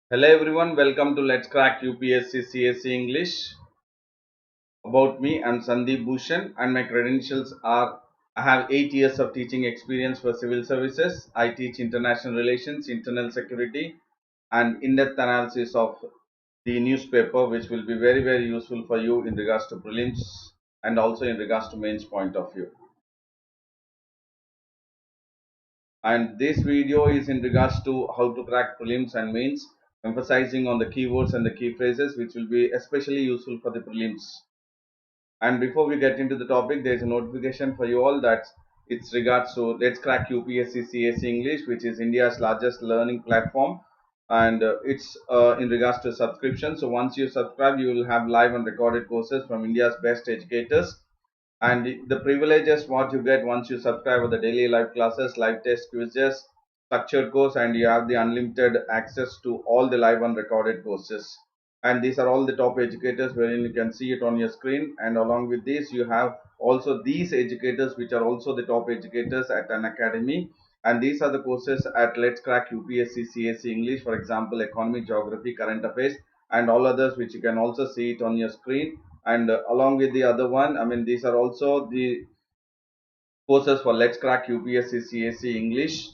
Hello everyone, welcome to Let's Crack UPSC CSE English. About me, I'm Sandeep Bhushan and my credentials are I have 8 years of teaching experience for civil services. I teach international relations, internal security and in-depth analysis of the newspaper, which will be very useful for you in regards to prelims and also in regards to mains point of view. And this video is in regards to how to crack prelims and mains, emphasizing on the keywords and the key phrases, which will be especially useful for the prelims. And before we get into the topic, there is a notification for you all that it's regards to Let's Crack UPSC CSE English, which is India's largest learning platform, and it's in regards to subscription. So once you subscribe, you will have live and recorded courses from India's best educators, and the privileges what you get once you subscribe are the daily live classes, live test quizzes, structured course, and you have the unlimited access to all the live and recorded courses. And these are all the top educators wherein you can see it on your screen, and along with this you have also these educators which are also the top educators at Unacademy. And these are the courses at Let's Crack UPSC CSE English, for example economy, geography, current affairs, and all others which you can also see it on your screen. And along with the other one, I mean, these are also the courses for Let's Crack UPSC CSE English.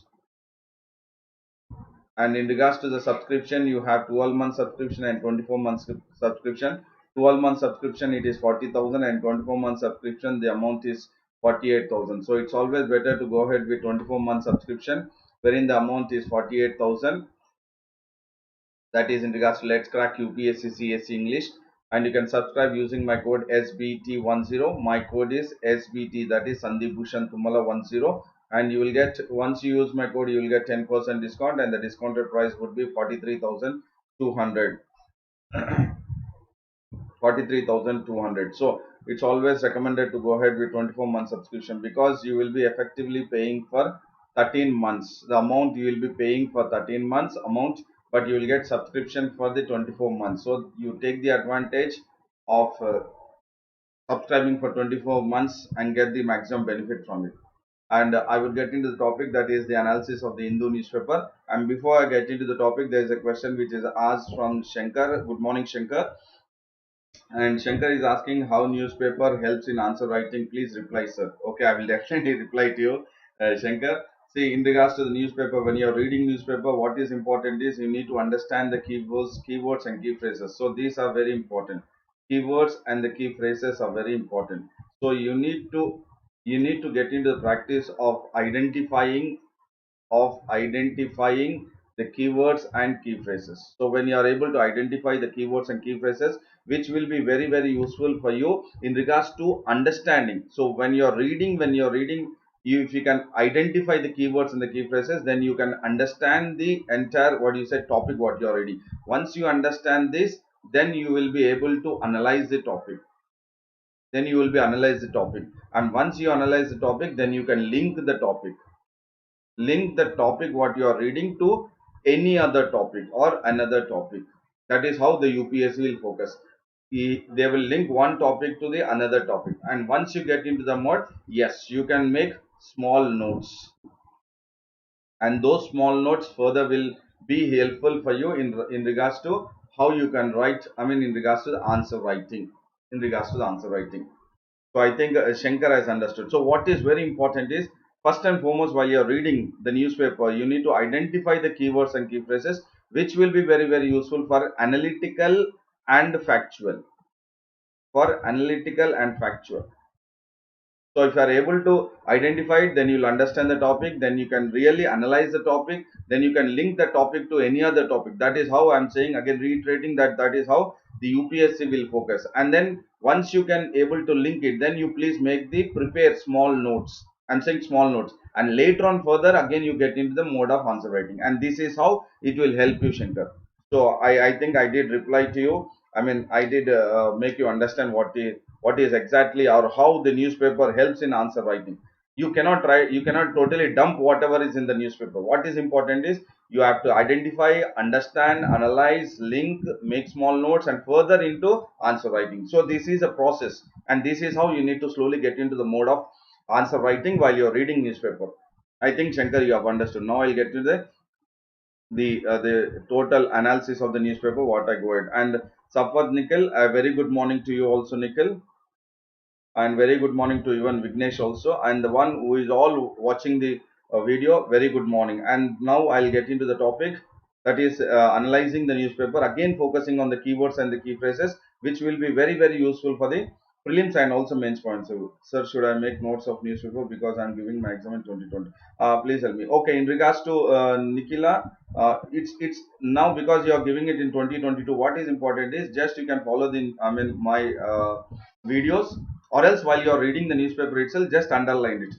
And in regards to the subscription, you have 12 month subscription and 24 month subscription. 12 month subscription it is 40,000, and 24 month subscription the amount is 48,000. So it's always better to go ahead with 24 month subscription, wherein the amount is 48,000. That is in regards to Let's Crack UPSC CSE English. And you can subscribe using my code SBT10. My code is SBT, that is Sandeep Bhushan Thummala 10. And you will get, once you use my code, you will get 10% discount, and the discounted price would be 43,200. 43,200. So it's always recommended to go ahead with 24 month subscription, because you will be effectively paying for 13 months. The amount you will be paying for 13 months amount, but you will get subscription for the 24 months. So you take the advantage of subscribing for 24 months and get the maximum benefit from it. And I will get into the topic, that is the analysis of the Hindu newspaper. And before I get into the topic, there is a question which is asked from Shankar. Good morning, Shankar. And Shankar is asking how newspaper helps in answer writing. Please reply, sir. Okay, I will definitely reply to you, Shankar. See, in regards to the newspaper, when you are reading newspaper, what is important is you need to understand the keywords and key phrases. So these are very important. Keywords and the key phrases are very important. So you need to get into the practice of identifying the keywords and key phrases. So when you are able to identify the keywords and key phrases, which will be very useful for you in regards to understanding. So when you're reading, if you can identify the keywords and the key phrases, then you can understand the entire, what you say, topic what you are reading. Once you understand this, then you will be able to analyze the topic. And once you analyze the topic, then you can link the topic what you are reading to any other topic or another topic. That is how the UPSC will focus. They will link one topic to the another topic, and once you get into the mode, yes, you can make small notes, and those small notes further will be helpful for you in regards to how you can write, I mean in regards to the answer writing. So I think Shankar has understood. So what is very important is, first and foremost, while you're reading the newspaper, you need to identify the keywords and key phrases, which will be very useful for analytical and factual. So if you are able to identify it, then you'll understand the topic, then you can really analyze the topic, then you can link the topic to any other topic. That is how I'm saying, again reiterating, that is how the UPSC will focus. And then once you can able to link it, then you please make the prepare small notes. I'm saying small notes, and later on further again you get into the mode of answer writing, and this is how it will help you, Shankar. So I think I did reply to you. I mean, I did make you understand what is exactly, or how the newspaper helps in answer writing. You cannot totally dump whatever is in the newspaper. What is important is you have to identify, understand, analyze, link, make small notes, and further into answer writing. So this is a process, and this is how you need to slowly get into the mode of answer writing while you're reading newspaper. I think, Shankar, you have understood. Now I'll get to the the total analysis of the newspaper. What I go ahead and Safwat Nikhil, a very good morning to you also, Nikhil, and very good morning to even Vignesh also, and the one who is all watching the video. Very good morning. And now I'll get into the topic, that is analyzing the newspaper, again focusing on the keywords and the key phrases, which will be very useful for the prelims and also mains points. So, sir, should I make notes of newspaper because I'm giving my exam in 2020? Please help me. Okay, in regards to Nikila, it's now because you are giving it in 2022. What is important is just you can follow the my videos, or else while you are reading the newspaper itself, just underline it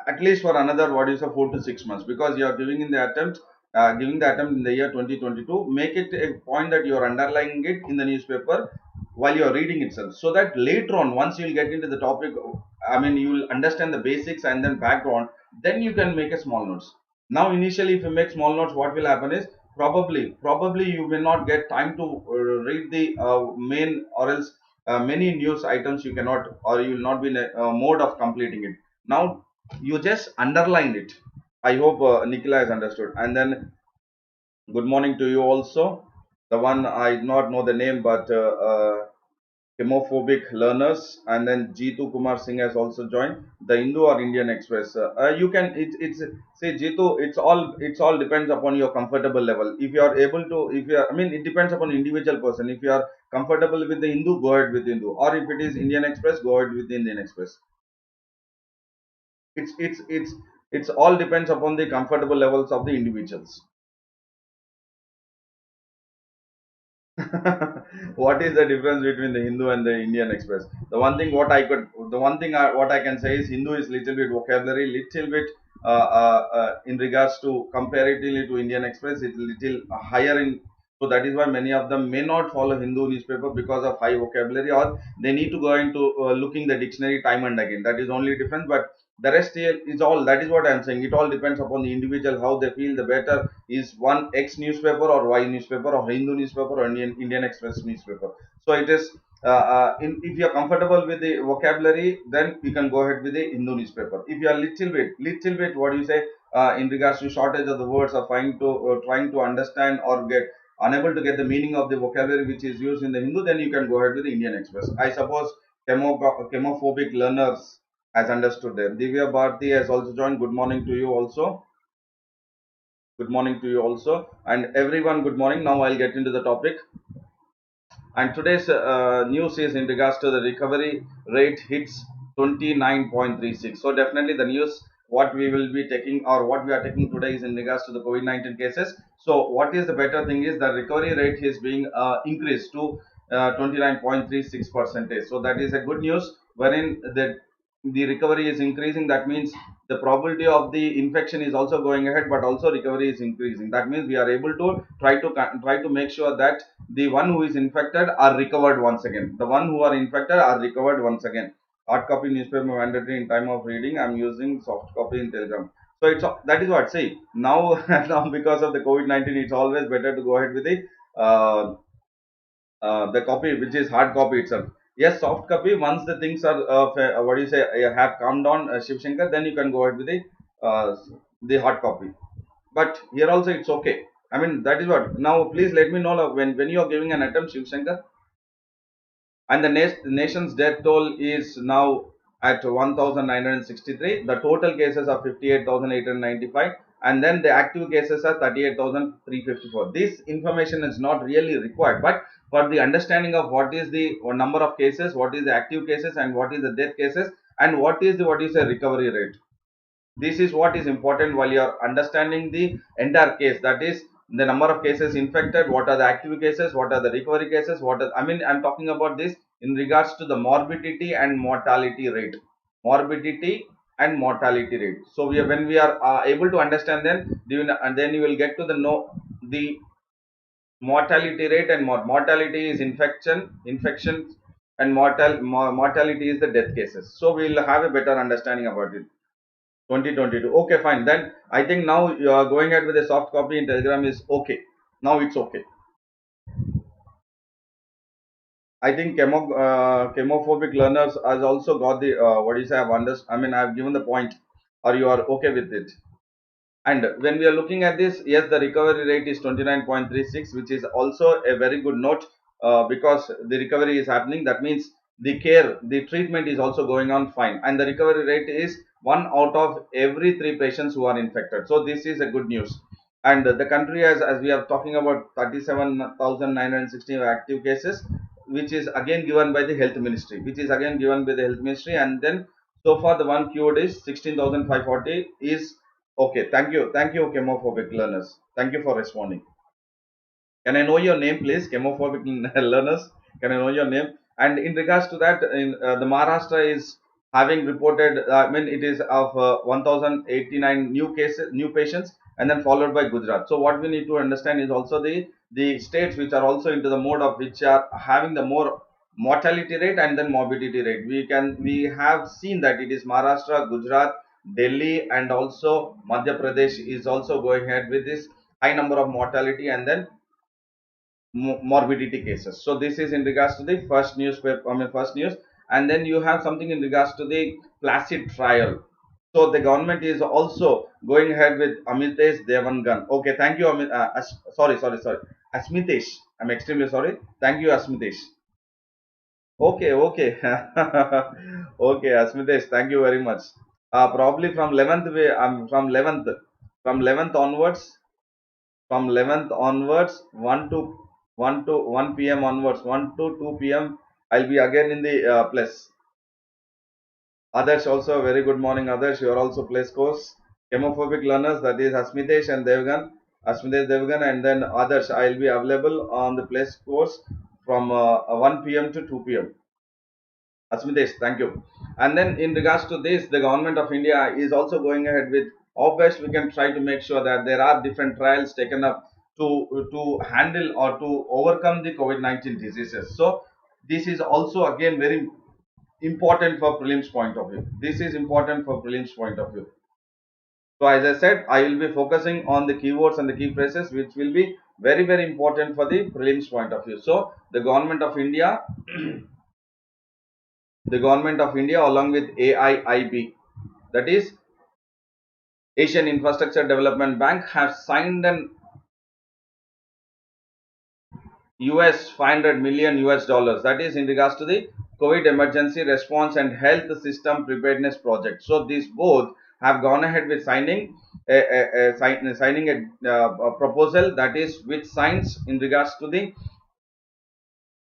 at least for another, what is a 4 to 6 months, because you are giving the attempt in the year 2022. Make it a point that you are underlining it in the newspaper while you are reading itself, so that later on, once you will get into the topic, you will understand the basics and then background, then you can make a small notes. Now initially, if you make small notes, what will happen is, probably you will not get time to read the main, or else many news items you cannot, or you will not be in a mode of completing it. Now you just underlined it. I hope Nicola has understood. And then good morning to you also. The one I do not know the name, but homophobic learners. And then Jitu Kumar Singh has also joined. The Hindu or Indian Express. You can it's say Jitu. It's all depends upon your comfortable level. If you are able to, if you are, it depends upon individual person. If you are comfortable with the Hindu, go ahead with Hindu. Or if it is Indian Express, go ahead with the Indian Express. It's all depends upon the comfortable levels of the individuals. What is the difference between the Hindu and the Indian Express? What I can say is, Hindu is little bit vocabulary, little bit in regards to comparatively to Indian Express, it's little higher in. So that is why many of them may not follow Hindu newspaper because of high vocabulary, or they need to go into looking the dictionary time and again. That is only difference, but the rest here is all. That is what I am saying. It all depends upon the individual, how they feel. The better is one X newspaper or Y newspaper or Hindu newspaper or Indian Express newspaper. So it is if you are comfortable with the vocabulary, then you can go ahead with the Hindu newspaper. If you are little bit, what do you say, in regards to shortage of the words, or trying to understand or get unable to get the meaning of the vocabulary which is used in the Hindu, then you can go ahead with the Indian Express. I suppose chemophobic learners has understood them. Divya Bharti has also joined. Good morning to you also. Good morning to you also. And everyone, good morning. Now I'll get into the topic. And today's news is in regards to the recovery rate hits 29.36. So definitely the news what we will be taking, or what we are taking today, is in regards to the COVID-19 cases. So what is the better thing is, the recovery rate is being increased to 29.36 percentage. So that is a good news, wherein the recovery is increasing. That means the probability of the infection is also going ahead, but also recovery is increasing. That means we are able to try to make sure that the one who is infected are recovered once again. The one who are infected are recovered once again. Hard copy newspaper mandatory in time of reading. I'm using soft copy in Telegram. So that is what, see, now now because of the COVID-19, it's always better to go ahead with uh, the copy which is hard copy itself. Yes, soft copy, once the things are what do you say, have calmed down, Shiv Shankar, then you can go ahead with uh, the hard copy. But here also it's okay. That is what. Now please let me know, when you are giving an attempt, Shiv Shankar. And the nation's death toll is now at 1963. The total cases are 58,895, and then the active cases are 38,354. This information is not really required, but for the understanding of what is the number of cases, what is the active cases, and what is the death cases, and what is the, what is the recovery rate, this is what is important while you are understanding the entire case. That is, the number of cases infected, what are the active cases, what are the recovery cases, what are, I'm talking about this in regards to the morbidity and mortality rate. Morbidity and mortality rate. So when we are able to understand, then you will get to the know the mortality rate. And mortality is infections, and mortality is the death cases. So we will have a better understanding about it. 2022. Okay, fine. Then I think now you are going ahead with a soft copy in Telegram is okay. Now it's okay. I think chemophobic learners has also got the what do you say? I've understood. I've given the point, or you are okay with it. And when we are looking at this, yes, the recovery rate is 29.36, which is also a very good note, because the recovery is happening. That means the care, the treatment is also going on fine. And the recovery rate is 1 out of every 3 patients who are infected. So this is a good news. And the country has, as we are talking about, 37,960 active cases, which is again given by the health ministry, and then so far the one cured is 16,540 is okay. Thank you, chemophobic learners. Thank you for responding. Can I know your name, please? Chemophobic learners, can I know your name? And in regards to that, in the Maharashtra is having reported, I mean, it is of 1,089 new cases, new patients, and then followed by Gujarat. So what we need to understand is also the states which are also into the mode of which are having the more mortality rate and then morbidity rate. We have seen that it is Maharashtra, Gujarat, Delhi, and also Madhya Pradesh is also going ahead with this high number of mortality and then morbidity cases. So this is in regards to the first newspaper, first news, and then you have something in regards to the Placid trial. So the government is also going ahead with Amitesh Devangan. Okay, thank you, sorry, Asmitesh. I'm extremely sorry. Thank you, Asmitesh. Okay, okay, okay, Asmitesh. Thank you very much. Probably from 11th, from 11th onwards, 1 to 1 p.m. onwards, 1 to 2 p.m. I'll be again in the place. Others also, very good morning. Others, you are also place course. Chemophobic learners, that is Asmitesh and Devgan, and then others. I'll be available on the place course from 1 p.m. to 2 p.m. Asmitesh, thank you. And then in regards to this, the government of India is also going ahead with how best we can try to make sure that there are different trials taken up to handle or to overcome the COVID-19 diseases. So this is also again very important for prelims point of view. This is important for prelims point of view. So as I said, I will be focusing on the keywords and the key phrases, which will be very, very important for the prelims point of view. So the government of India along with AIIB, that is Asian Infrastructure Development Bank, have signed an US 500 million US dollars, that is in regards to the COVID emergency response and health system preparedness project. So these both have gone ahead with signing a proposal, that is which signs in regards to the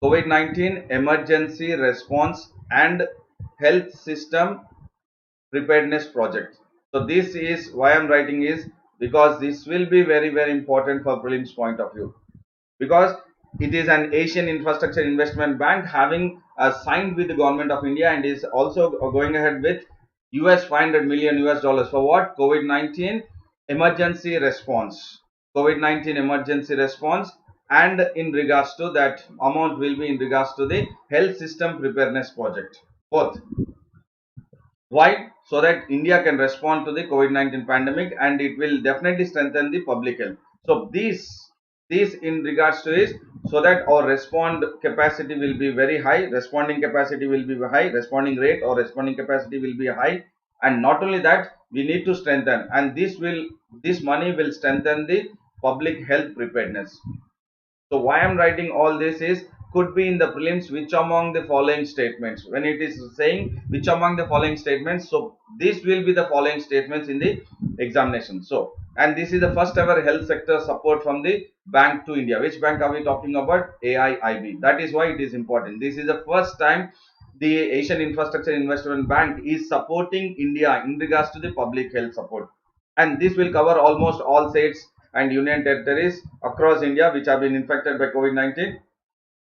COVID-19 emergency response and health system preparedness project. So this is why I'm writing is because this will be very, very important for prelims point of view, because it is an Asian Infrastructure Investment Bank having signed with the government of India and is also going ahead with US 500 million US dollars for what? COVID-19 emergency response. COVID-19 emergency response, and in regards to that amount will be in regards to the health system preparedness project. Both. Why? So that India can respond to the COVID-19 pandemic and it will definitely strengthen the public health. So this in regards to is so that our respond capacity will be very high, responding capacity will be high, responding rate or responding capacity will be high, and not only that, we need to strengthen, and this money will strengthen the public health preparedness. So why I'm writing all this is could be in the prelims which among the following statements. When it is saying which among the following statements, so this will be the following statements in the examination. So, and this is the first ever health sector support from the bank to India. Which bank are we talking about? AIIB. That is why it is important. This is the first time the Asian Infrastructure Investment Bank is supporting India in regards to the public health support. And this will cover almost all states and union territories across India which have been infected by COVID-19,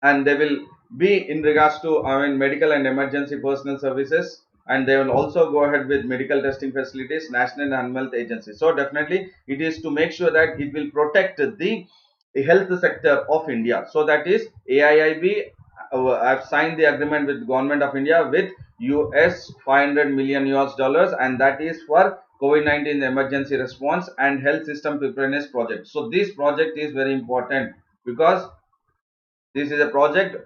and they will be in regards to medical and emergency personal services, and they will also go ahead with medical testing facilities, national and animal health agencies. So definitely it is to make sure that it will protect the health sector of India. So that is AIIB have signed the agreement with government of India with US 500 million US dollars, and that is for COVID-19 emergency response and health system preparedness project. So this project is very important because this is a project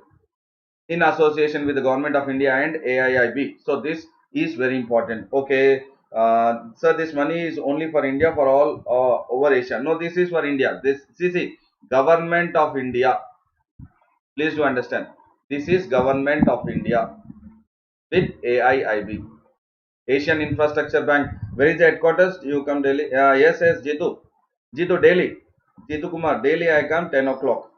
in association with the government of India and AIIB. So this is very important. Okay, Sir, this money is only for India, for all over Asia. No, this is for India. This is government of India. Please do understand. This is government of India with AIIB. Asian Infrastructure Bank. Where is the headquarters? You come Delhi. Yes, yes, Jitu. Jitu, Delhi. Jitu Kumar, Delhi I come 10 o'clock.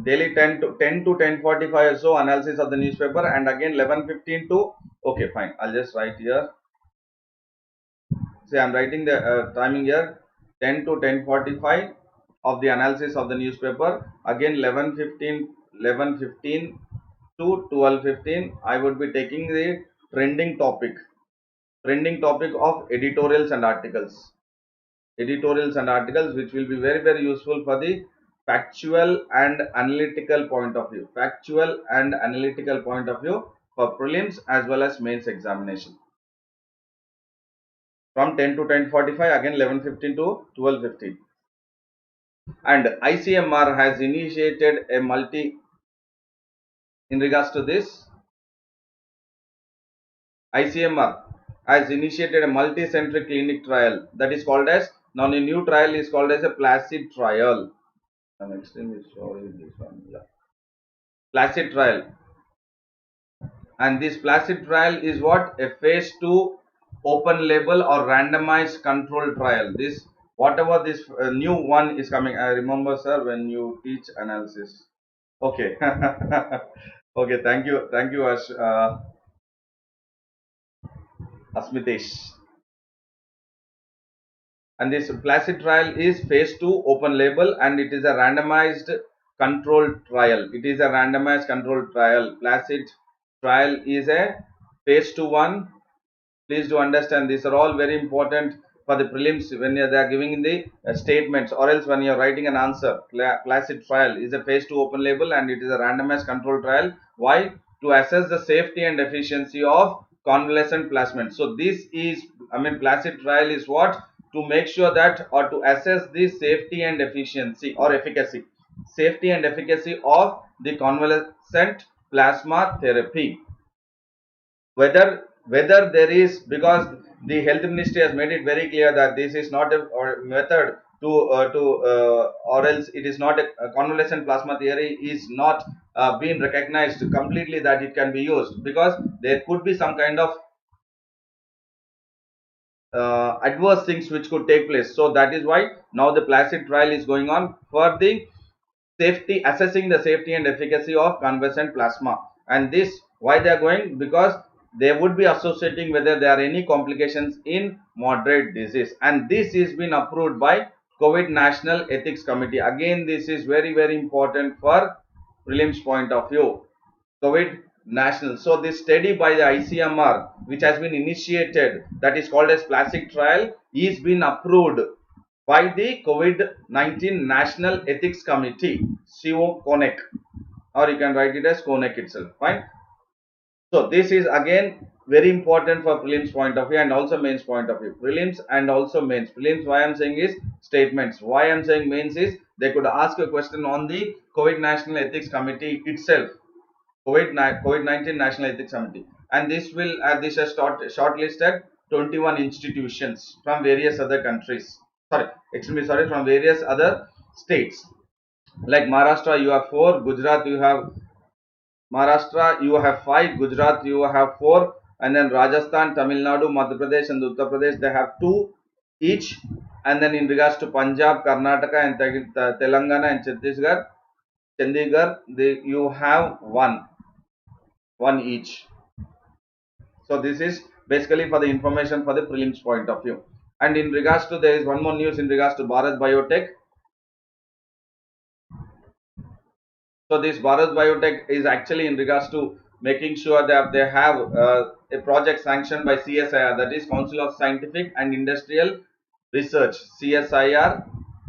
Daily 10 to 10:45 or so analysis of the newspaper, and again 11:15 to, okay, fine. I'll just write here. See, I'm writing the timing here, 10 to 10:45 of the analysis of the newspaper. Again 11:15 to 12:15. I would be taking the trending topic of editorials and articles. Editorials and articles, which will be very, very useful for the factual and analytical point of view. Factual and analytical point of view for prelims as well as mains examination. From 10 to 10:45, again 11:15 to 12:15. And ICMR has initiated a in regards to this, ICMR has initiated a multi-centric clinic trial that is called as, now the new trial is called as a Placid trial. I'm extremely sorry, this one, yeah. Placid trial. And this Placid trial is what? A phase 2 open label or randomized control trial. This, whatever this new one is coming, I remember, sir, when you teach analysis. Okay. Okay, thank you, Asmitesh. And this Placid trial is phase 2 open label, and it is a randomized controlled trial. It is a randomized controlled trial. Placid trial is a phase 2 one. Please do understand, these are all very important for the prelims when they are giving the statements, or else when you are writing an answer. Placid trial is a phase 2 open label, and it is a randomized control trial. Why? To assess the safety and efficiency of convalescent plasmid. So this is, Placid trial is what? To make sure that, or to assess the safety and efficiency or efficacy, of the convalescent plasma therapy. Whether there is, because the health ministry has made it very clear that this is not a method to or else it is not a convalescent plasma theory is not being recognized completely that it can be used, because there could be some kind of adverse things which could take place. So that is why now the Placid trial is going on for the safety, assessing the safety and efficacy of convalescent plasma. And this, why they are going? Because they would be associating whether there are any complications in moderate disease, and this is been approved by COVID National Ethics Committee. Again, this is very, very important for prelims point of view. COVID National. So this study by the ICMR, which has been initiated, that is called as Placid trial, is been approved by the COVID-19 National Ethics Committee, CO CONEC, or you can write it as CONEC itself. Fine. So this is again very important for prelims point of view and also mains point of view. Prelims and also mains. Prelims, why I am saying is statements. Why I am saying mains is they could ask a question on the COVID National Ethics Committee itself. COVID-19 National Ethics Committee, and this will this has shortlisted 21 institutions from various other countries. From various other states. Like Maharashtra, you have 4. Gujarat, you have 5. Gujarat, you have 4, and then Rajasthan, Tamil Nadu, Madhya Pradesh, and Uttar Pradesh, they have 2 each. And then in regards to Punjab, Karnataka, and Telangana and Chandigarh, you have 1 each. So this is basically for the information for the prelims point of view. And in regards to, there is one more news in regards to Bharat Biotech. So this Bharat Biotech is actually in regards to making sure that they have a project sanctioned by CSIR, that is Council of Scientific and Industrial Research. CSIR,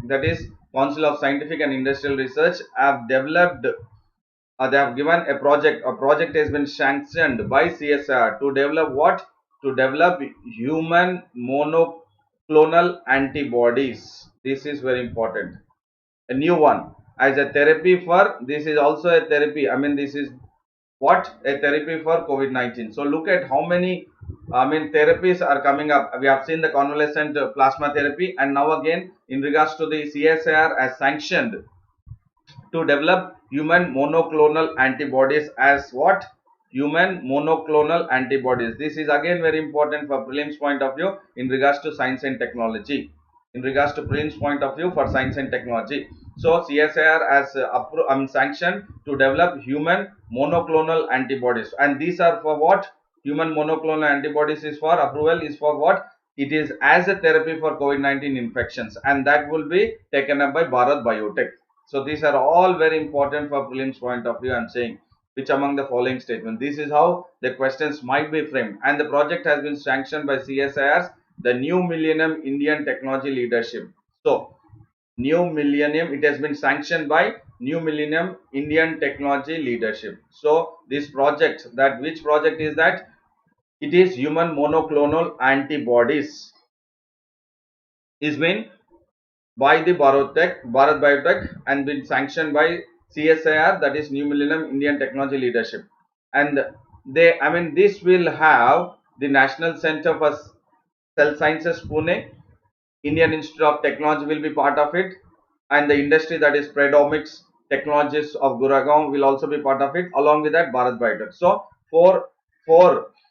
that is Council of Scientific and Industrial Research, have developed, they have given a project. A project has been sanctioned by CSIR to develop what? To develop human monoclonal antibodies. This is very important. A new one as a therapy for, this is also a therapy. This is what? A therapy for COVID-19. So look at how many, I mean, therapies are coming up. We have seen the convalescent plasma therapy, and now again in regards to the CSIR as sanctioned to develop human monoclonal antibodies as what? Human monoclonal antibodies. This is again very important for prelims point of view in regards to science and technology. In regards to prelims point of view for science and technology. So CSIR as sanctioned to develop human monoclonal antibodies, and these are for what? Human monoclonal antibodies is for approval is for what? It is as a therapy for COVID-19 infections, and that will be taken up by Bharat Biotech. So these are all very important for prelims point of view. I am saying which among the following statements. This is how the questions might be framed, and the project has been sanctioned by CSIR's the New Millennium Indian Technology Leadership. So New Millennium, it has been sanctioned by New Millennium Indian Technology Leadership. So this project, that which project is that? It is human monoclonal antibodies is been by the Bharat Biotech and been sanctioned by CSIR, that is New Millennium Indian Technology Leadership. And they, I mean, this will have the National Center for Cell Sciences Pune, Indian Institute of Technology will be part of it, and the industry, that is Predomics Technologies of Guragaon, will also be part of it. Along with that, Bharat Biotech. So four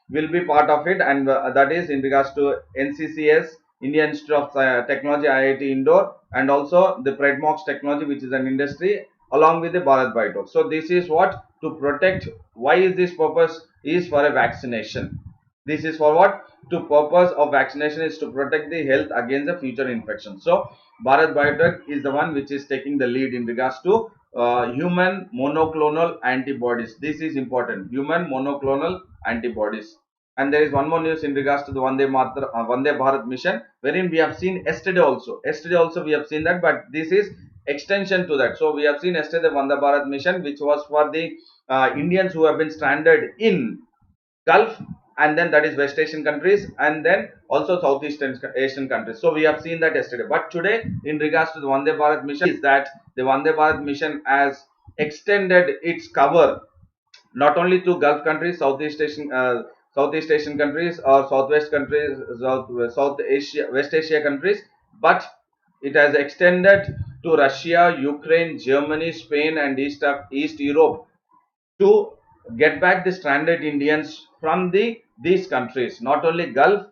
will be part of it, and that is in regards to NCCS, Indian Institute of Technology, IIT Indore, and also the Predmox Technology, which is an industry, along with the Bharat Biotech. So this is what? To protect. Why is this purpose? Is for a vaccination. This is for what? To purpose of vaccination is to protect the health against the future infection. So Bharat Biotech is the one which is taking the lead in regards to human monoclonal antibodies. This is important. Human monoclonal antibodies. And there is one more news in regards to the Vande Bharat mission, wherein we have seen yesterday also. Yesterday also we have seen that, but this is extension to that. So we have seen yesterday the Vande Bharat mission, which was for the Indians who have been stranded in Gulf, and then that is West Asian countries, and then also Southeast Asian countries. So we have seen that yesterday. But today, in regards to the Vande Bharat mission, is that the Vande Bharat mission has extended its cover not only to Gulf countries, Southeast Asian countries, or Southwest countries, South Asia, West Asia countries, but it has extended to Russia, Ukraine, Germany, Spain, and East Europe to get back the stranded Indians from these countries, not only Gulf,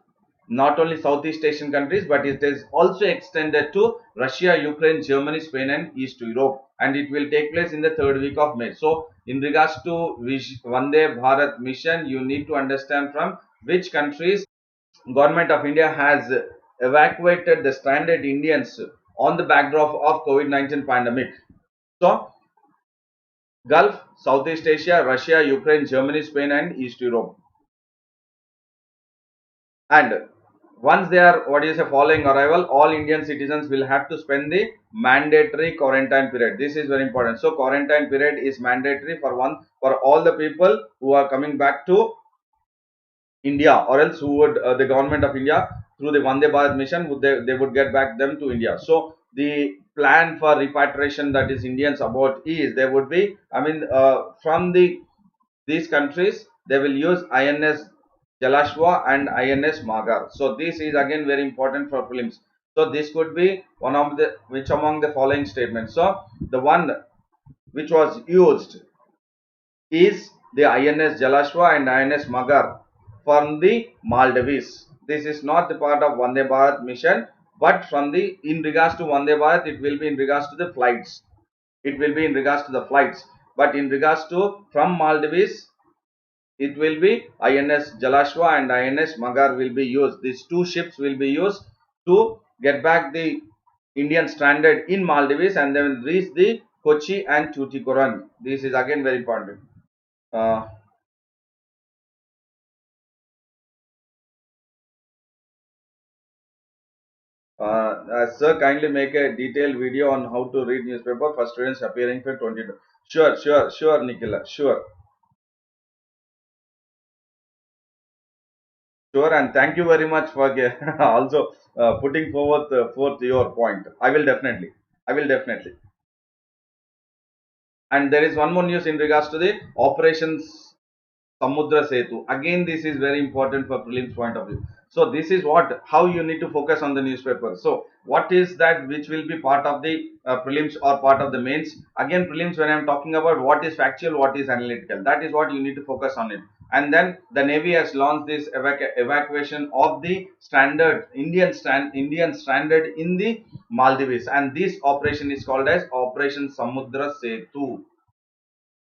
not only Southeast Asian countries, but it is also extended to Russia, Ukraine, Germany, Spain, and East Europe, and it will take place in the third week of May. So, in regards to Vande Bharat mission, you need to understand from which countries Government of India has evacuated the stranded Indians on the backdrop of COVID-19 pandemic. So, Gulf, Southeast Asia, Russia, Ukraine, Germany, Spain, and East Europe. And once they are, what is a following arrival, all Indian citizens will have to spend the mandatory quarantine period. This is very important. So quarantine period is mandatory for all the people who are coming back to India, or else who would the government of India through the Vande Bharat mission they would get back them to India. So the plan for repatriation, that is Indians about, is there would be, I mean, from these countries they will use INS Jalashwa and INS Magar. So this is again very important for prelims. So this could be one of the, which among the following statements. So the one which was used is the INS Jalashwa and INS Magar from the Maldives. This is not the part of Vande Bharat mission, but from the, in regards to Vande Bharat, it will be in regards to the flights. It will be in regards to the flights. But in regards to from Maldives, it will be INS Jalashwa and INS Magar will be used. These two ships will be used to get back the Indian stranded in Maldives, and they will reach the Kochi and Tuticorin. This is again very important. Uh, Sir, kindly make a detailed video on how to read newspaper for students appearing for 22. Sure, Nikhila, sure, and thank you very much for also putting forth your point. I will definitely. And there is one more news in regards to the operations Samudra Setu. Again, this is very important for prelims point of view. So this is what, how you need to focus on the newspaper. So what is that which will be part of the prelims or part of the mains? Again, prelims, when I am talking about what is factual, what is analytical, that is what you need to focus on it. And then the Navy has launched this evacuation of the Indian stranded in the Maldives, and this operation is called as Operation Samudra Setu.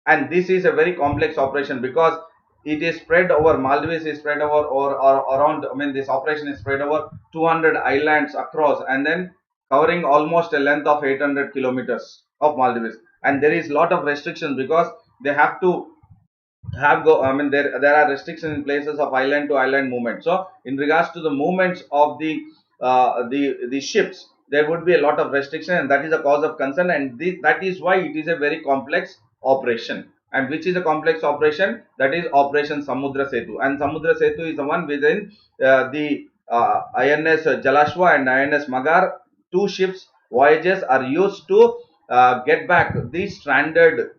And this is a very complex operation because it is spread over, Maldives is spread over or around, I mean, this operation is spread over 200 islands across, and then covering almost a length of 800 kilometers of Maldives. And there is lot of restrictions because they have to have go, I mean, there are restrictions in places of island to island movement. So in regards to the movements of the ships, there would be a lot of restriction, and that is a cause of concern, and that is why it is a very complex operation. And which is a complex operation? That is Operation Samudra Setu. And Samudra Setu is the one within the INS Jalashwa and INS Magar. Two ships voyages are used to get back the stranded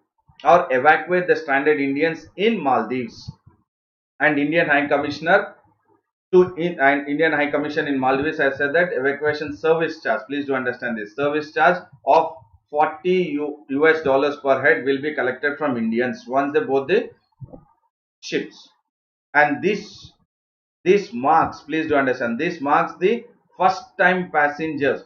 or evacuate the stranded Indians in Maldives. And Indian High Commissioner and Indian High Commission in Maldives has said that evacuation service charge, please do understand this, service charge of $40 per head will be collected from Indians once they board the ships. And this marks, please do understand, this marks the first time passengers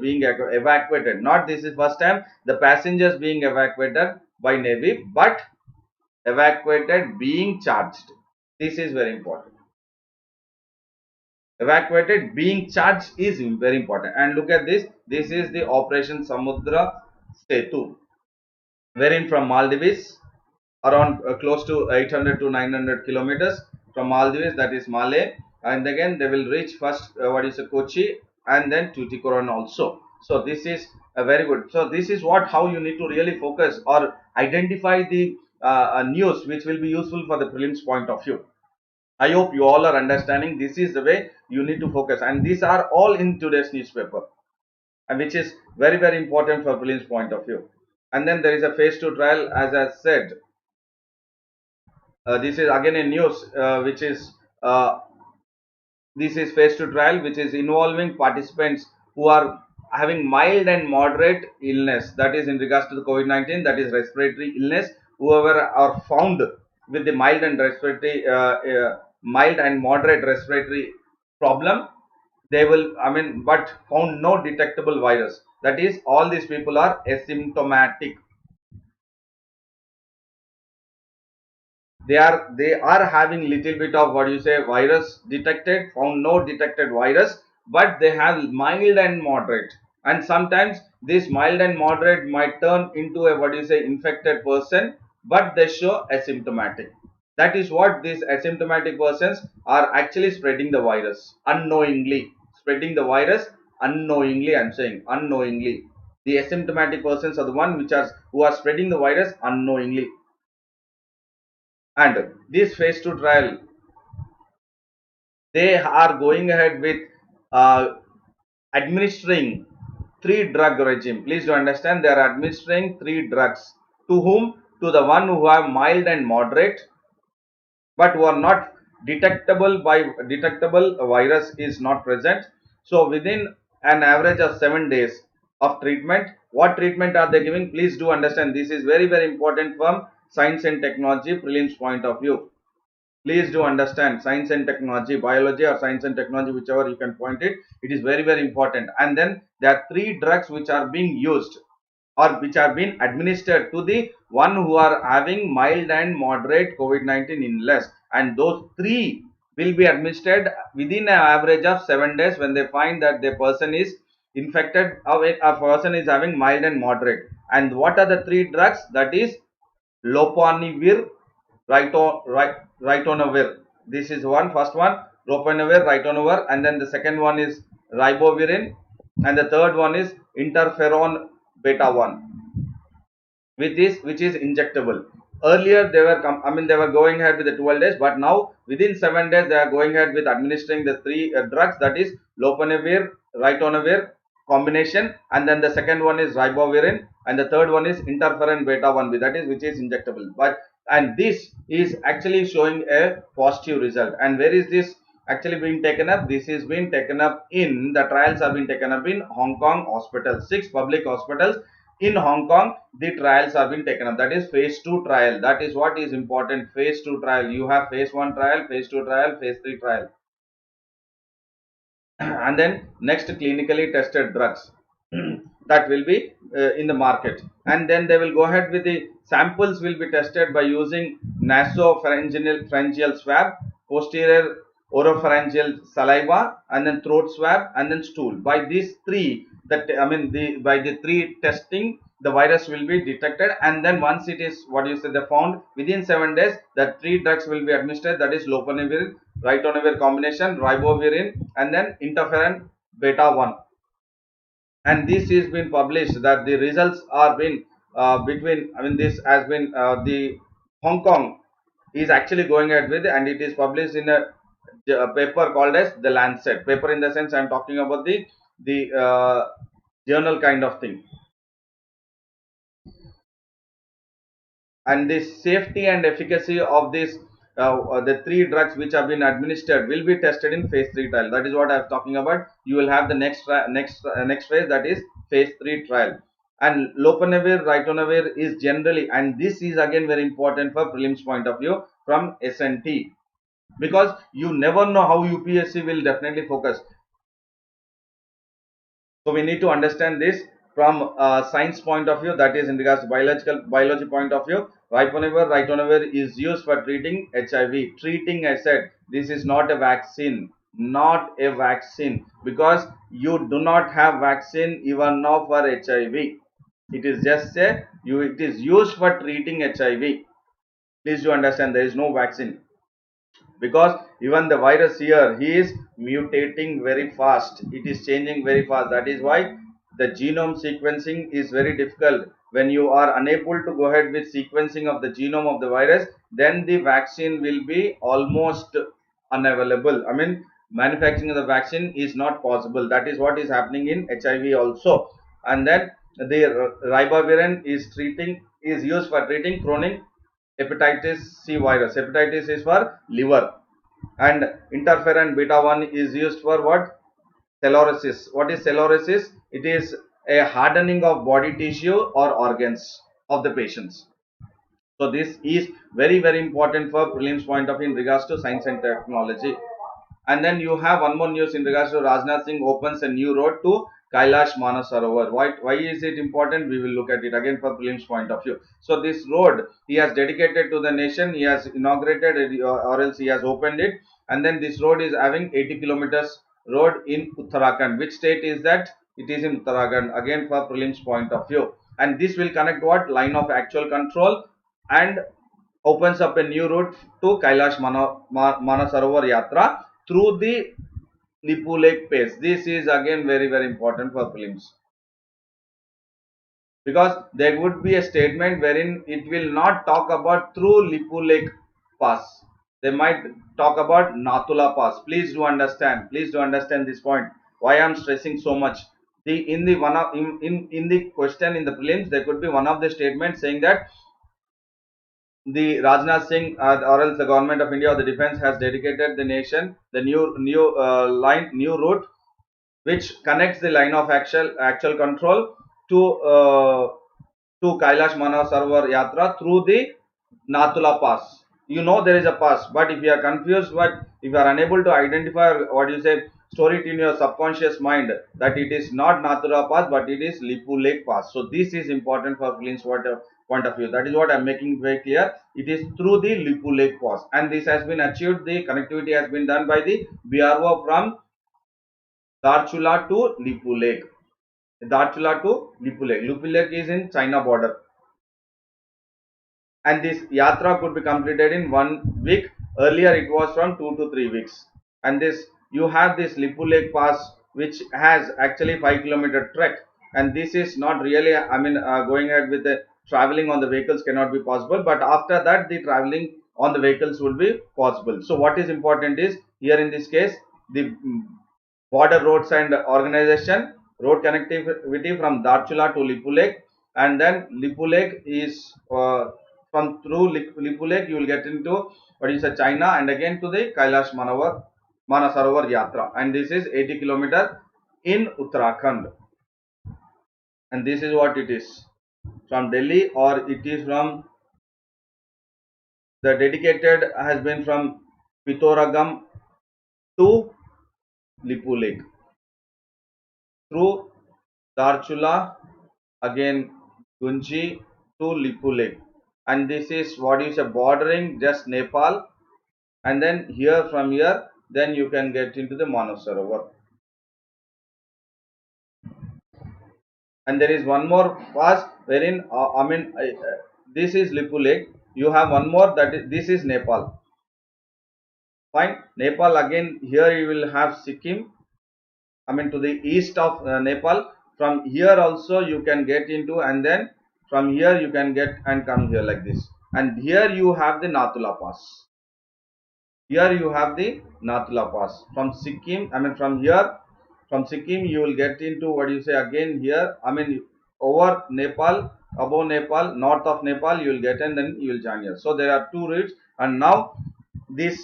being evacuated. Not this is first time the passengers being evacuated by Navy, but evacuated being charged. This is very important. Evacuated being charged is very important. And look at this. This is the Operation Samudra Setu, wherein from Maldives, around close to 800 to 900 kilometers from Maldives, that is Malay, and again they will reach first Kochi, and then Tuticorin also. So this is a very good. So this is what, how you need to really focus or identify the news which will be useful for the prelims point of view. I hope you all are understanding. This is the way you need to focus, and these are all in today's newspaper, and which is very, very important for prelims point of view. And then there is a phase 2 trial, as I said. This is again a news which is this is phase 2 trial which is involving participants who are having mild and moderate illness, that is in regards to the COVID-19, that is respiratory illness. Whoever are found with the mild and moderate respiratory problem, they will, I mean, but found no detectable virus, that is all these people are asymptomatic. They are having little bit of virus detected, found no detected virus, but they have mild and moderate. And sometimes this mild and moderate might turn into a infected person, but they show asymptomatic. That is what these asymptomatic persons are actually spreading the virus unknowingly, spreading the virus unknowingly. I'm saying unknowingly. The asymptomatic persons are the one who are spreading the virus unknowingly. And this phase 2 trial, they are going ahead with administering 3 drug regime. Please do understand, they are administering 3 drugs. To whom? To the one who have mild and moderate, but who are not detectable virus is not present. So within an average of 7 days of treatment, what treatment are they giving? Please do understand, this is very, very important from science and technology prelims point of view. Please do understand, science and technology, biology or science and technology, whichever you can point it, it is very, very important. And then there are 3 drugs which are being used or which are being administered to the one who are having mild and moderate COVID-19 illness, and those 3 will be administered within an average of 7 days when they find that the person is infected or a person is having mild and moderate. And what are the 3 drugs? That is Loponavir, ritonavir. This is first one, Loponavir, ritonavir, and then the second one is ribavirin, and the third one is interferon beta 1, which is injectable. Earlier they were going ahead with the 12 days, but now within 7 days they are going ahead with administering the 3 drugs, that is Loponavir, ritonavir combination, and then the second one is ribavirin, and the third one is interferon beta 1, that is which is injectable. But and this is actually showing a positive result. And where is this actually being taken up? This is being taken up in the trials have been taken up in Hong Kong hospitals, 6 public hospitals in Hong Kong. The trials are being taken up, that is phase 2 trial. That is what is important. Phase 2 trial, you have phase 1 trial, phase 2 trial, phase 3 trial. And then next, clinically tested drugs that will be in the market, and then they will go ahead with the samples will be tested by using nasopharyngeal swab, posterior oropharyngeal saliva, and then throat swab, and then stool. By these three, that I mean the by the three testing, the virus will be detected, and then once it is what you say they found, within 7 days the 3 drugs will be administered, that is lopinavir ritonavir combination, ribavirin, and then interferon beta 1. And this is been published that the results are been between, I mean this has been the Hong Kong is actually going ahead with, and it is published in a paper called as the Lancet paper. In the sense I am talking about the journal kind of thing. And the safety and efficacy of this the 3 drugs which have been administered will be tested in phase 3 trial. That is what I am talking about. You will have the next phase, that is phase 3 trial. And lopinavir ritonavir is generally, and this is again very important for prelims point of view from SNT, because you never know how UPSC will definitely focus. So we need to understand this from science point of view, that is in regards to biology point of view. Ritonavir is used for treating HIV. Treating, I said, this is not a vaccine, not a vaccine, because you do not have vaccine even now for HIV. It is just it is used for treating HIV. Please do understand, there is no vaccine, because even the virus here, he is mutating very fast, it is changing very fast. That is why the genome sequencing is very difficult. When you are unable to go ahead with sequencing of the genome of the virus, then the vaccine will be almost unavailable. I mean manufacturing of the vaccine is not possible. That is what is happening in HIV also. And then the ribavirin is used for treating chronic hepatitis C virus. Hepatitis is for liver. And interferon beta 1 is used for what? Sclerosis. What is sclerosis? It is a hardening of body tissue or organs of the patients. So this is very important for prelims point of view in regards to science and technology. And then you have one more news in regards to Rajnath Singh opens a new road to Kailash Manasarovar. Why is it important? We will look at it again for prelims point of view. So this road he has dedicated to the nation. He has inaugurated it, or else he has opened it. And then this road is having 80 kilometers road in Uttarakhand. Which state is that? It is in Uttarakhand. Again for prelims point of view. And this will connect what? Line of actual control, and opens up a new route to Kailash Manasarovar Yatra through the Lipu Lake pass. This is again very important for prelims, because there would be a statement wherein it will not talk about through Lipu Lake pass. They might talk about Nathula pass. Please do understand. Please do understand this point. Why I am stressing so much. In the question in the prelims, there could be one of the statements saying that the Rajnath Singh or else the government of India or the defense has dedicated the nation the new route which connects the line of actual control to Kailash Manasarovar Yatra through the Nathula Pass. You know there is a pass, but if you are confused, but if you are unable to identify what you say, store it in your subconscious mind that it is not Nathula Pass, but it is Lipu Lake Pass. So this is important for prelims point of view. That is what I am making very clear. It is through the Lipu Lake Pass, and this has been achieved. The connectivity has been done by the BRO from Darchula to Lipu Lake. Darchula to Lipu Lake. Lipu Lake is in China border. And this yatra could be completed in 1 week. Earlier it was from 2 to 3 weeks. And this you have this Lipu Lake Pass, which has actually 5 kilometer trek. And this is not really, going ahead with the traveling on the vehicles cannot be possible. But after that, the traveling on the vehicles will be possible. So what is important is here in this case, the border roads and organization, road connectivity from Darchula to Lipu Lake, and then Lipu Lake is from through Lipu Lake, you will get into what is China, and again to the Kailash Manasarovar Yatra, and this is 80 kilometer in Uttarakhand, and this is what it is from Delhi, or it is from the dedicated has been from Pitoragam to Lipu Lake through Darchula, again Gunji to Lipu Lake, and this is what is a bordering just Nepal, and then here from here then you can get into the Manasarovar. And there is one more pass wherein this is Lipu Lake. You have one more, that is, this is Nepal. Fine. Nepal, again here you will have Sikkim. To the east of Nepal. From here also you can get into, and then from here you can get and come here like this. And here you have the Nathula Pass. Here you have the Nathula Pass. From Sikkim, from here, from Sikkim you will get into what you say again here. Over Nepal, above Nepal, north of Nepal you will get, and then you will join here. So there are two routes, and now the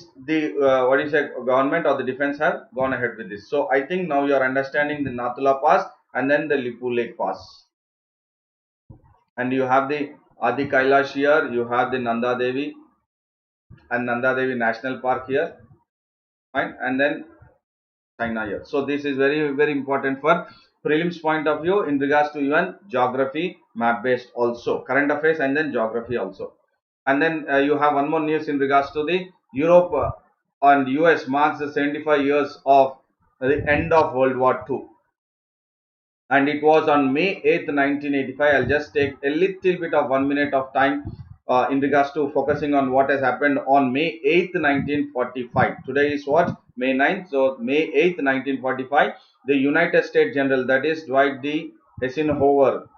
government or the defense have gone ahead with this. So I think now you are understanding the Nathula Pass and then the Lipu Lake Pass. And you have the Adi Kailash here, you have the Nanda Devi and Nanda Devi National Park here, fine, and then China here. So this is very, very important for prelims point of view in regards to even geography, map based also, current affairs, and then geography also. And then you have one more news in regards to the Europe and US marks the 75 years of the end of World War II. And it was on May 8th, 1985. I'll just take a little bit of 1 minute of time in regards to focusing on what has happened on May 8th, 1945. Today is what? May 9th. So May 8th, 1945, the United States General, that is Dwight D. Eisenhower,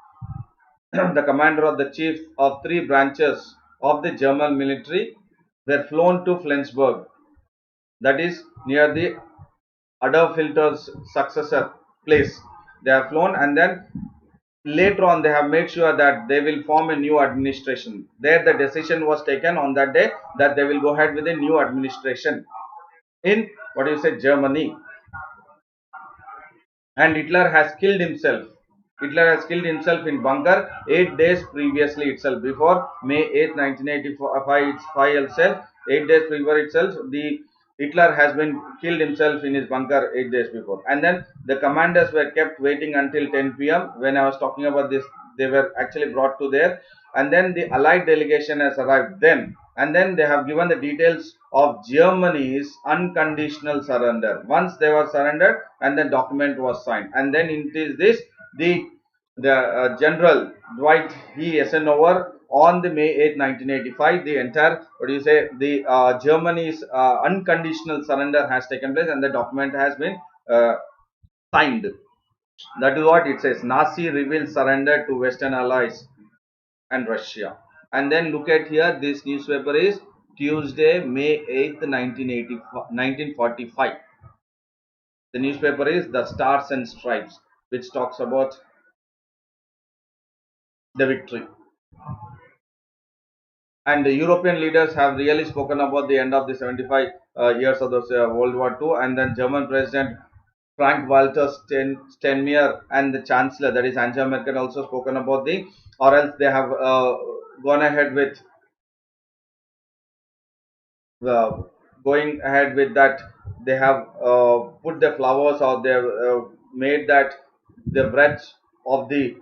the commander of the chief of three branches of the German military, were flown to Flensburg, that is near the Adolf Hitler's successor place. They have flown, and then later on they have made sure that they will form a new administration. There the decision was taken on that day that they will go ahead with a new administration in Germany. And Hitler has killed himself. Hitler has killed himself in bunker 8 days previously itself. Before May 8, 1985 itself, 8 days before itself, the Hitler has been killed himself in his bunker 8 days before. And then the commanders were kept waiting until 10 p.m. When I was talking about this, they were actually brought to there. And then the Allied delegation has arrived then. And then they have given the details of Germany's unconditional surrender. Once they were surrendered, and the document was signed, and then it is this the General Dwight D. Eisenhower on the May 8, 1985, the entire the Germany's unconditional surrender has taken place, and the document has been signed. That is what it says. Nazi reveals surrender to Western Allies and Russia. And then look at here, this newspaper is Tuesday, May 8th, 1945. The newspaper is The Stars and Stripes, which talks about the victory. And the European leaders have really spoken about the end of the 75 years of the World War II. And then German President Frank-Walter Steinmeier and the Chancellor, that is Angela Merkel, also spoken about the, or else they have gone ahead with going ahead with that. They have put the flowers, or they have made that the breath of the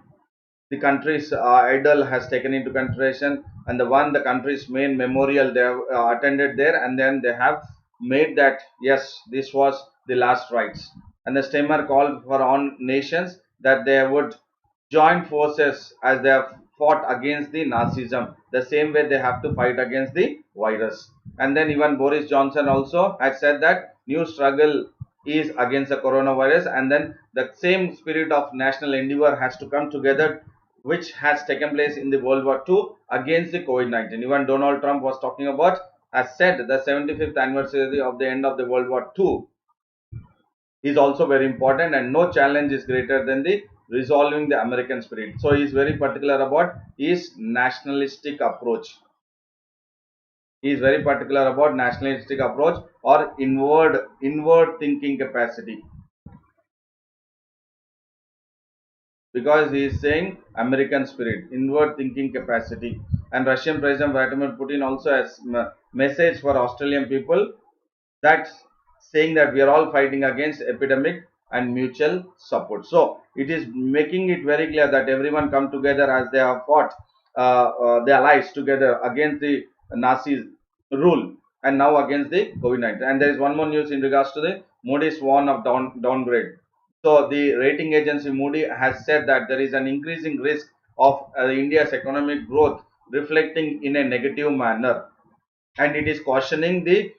country's idol has taken into consideration, and the country's main memorial they have attended there, and then they have made that yes, this was the last rites. And the Steinmeier called for all nations that they would join forces as they have fought against the Nazism, the same way they have to fight against the virus. And then even Boris Johnson also had said that new struggle is against the coronavirus, and then the same spirit of national endeavor has to come together, which has taken place in the World War II against the COVID-19. Even Donald Trump was talking about, has said the 75th anniversary of the end of the World War II is also very important, and no challenge is greater than the resolving the American spirit. So he is very particular about his nationalistic approach. He is very particular about nationalistic approach or inward thinking capacity, because he is saying American spirit, inward thinking capacity. And Russian President Vladimir Putin also has message for Australian people, that's saying that we are all fighting against epidemic and mutual support. So it is making it very clear that everyone come together as they have fought their lives together against the Nazis rule and now against the COVID-19. And there is one more news in regards to the Moody's warn of downgrade. So the rating agency Moody has said that there is an increasing risk of India's economic growth reflecting in a negative manner, and it is cautioning the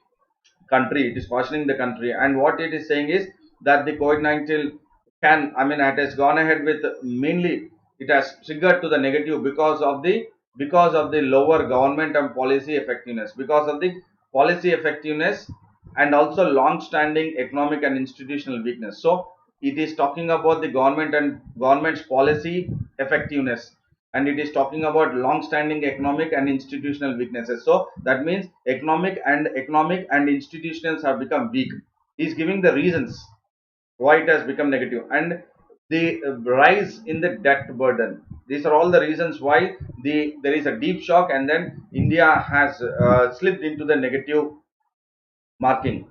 country. It is cautioning the country, and what it is saying is that the COVID-19 can, I mean, it has gone ahead with, mainly it has triggered to the negative because of the lower government and policy effectiveness, because of the policy effectiveness, and also long-standing economic and institutional weakness. So it is talking about the government and government's policy effectiveness, and it is talking about long-standing economic and institutional weaknesses. So that means economic and institutions have become weak. He is giving the reasons why it has become negative, and the rise in the debt burden. These are all the reasons why there is a deep shock, and then India has slipped into the negative marking.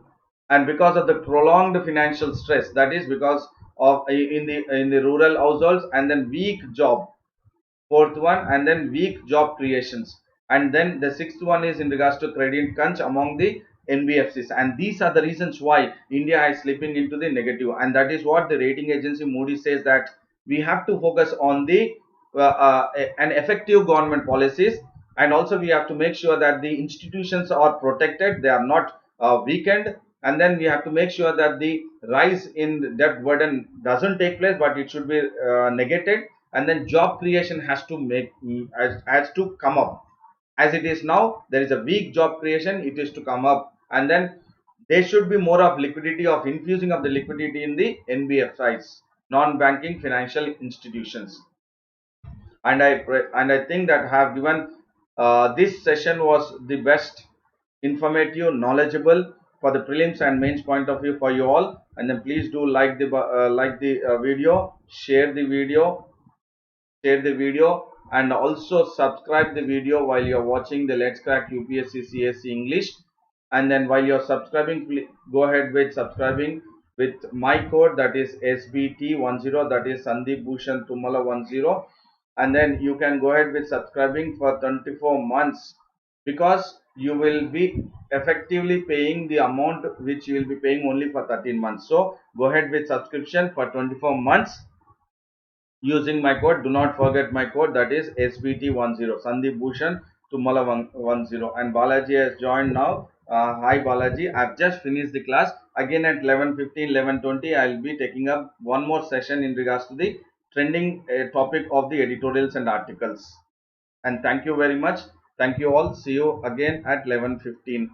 And because of the prolonged financial stress, that is because of in the rural households, and then weak job, fourth one, and then weak job creations, and then the sixth one is in regards to credit crunch among the NBFCs. And these are the reasons why India is slipping into the negative, and that is what the rating agency Moody says, that we have to focus on the an effective government policies, and also we have to make sure that the institutions are protected, they are not weakened, and then we have to make sure that the rise in debt burden doesn't take place, but it should be negated, and then job creation has to has to come up. As it is now, there is a weak job creation, it is to come up, and then there should be more of liquidity, of infusing of the liquidity in the NBFIs, non-banking financial institutions. And I think that have given this session was the best, informative, knowledgeable for the prelims and mains point of view for you all. And then please do like the video, share the video, and also subscribe the video while you're watching the Let's Crack UPSC CSE English. And then while you're subscribing, please go ahead with subscribing with my code, that is SBT10, that is Sandeep Bhushan Thummala 10. And then you can go ahead with subscribing for 24 months, because you will be effectively paying the amount which you will be paying only for 13 months. So go ahead with subscription for 24 months using my code. Do not forget my code, that is SBT10, Sandeep Bhushan Thummala 10. And Balaji has joined now. Hi Balaji, I've just finished the class. Again at 11:15, 11:20, I'll be taking up one more session in regards to the trending topic of the editorials and articles. And thank you very much. Thank you all. See you again at 11:15.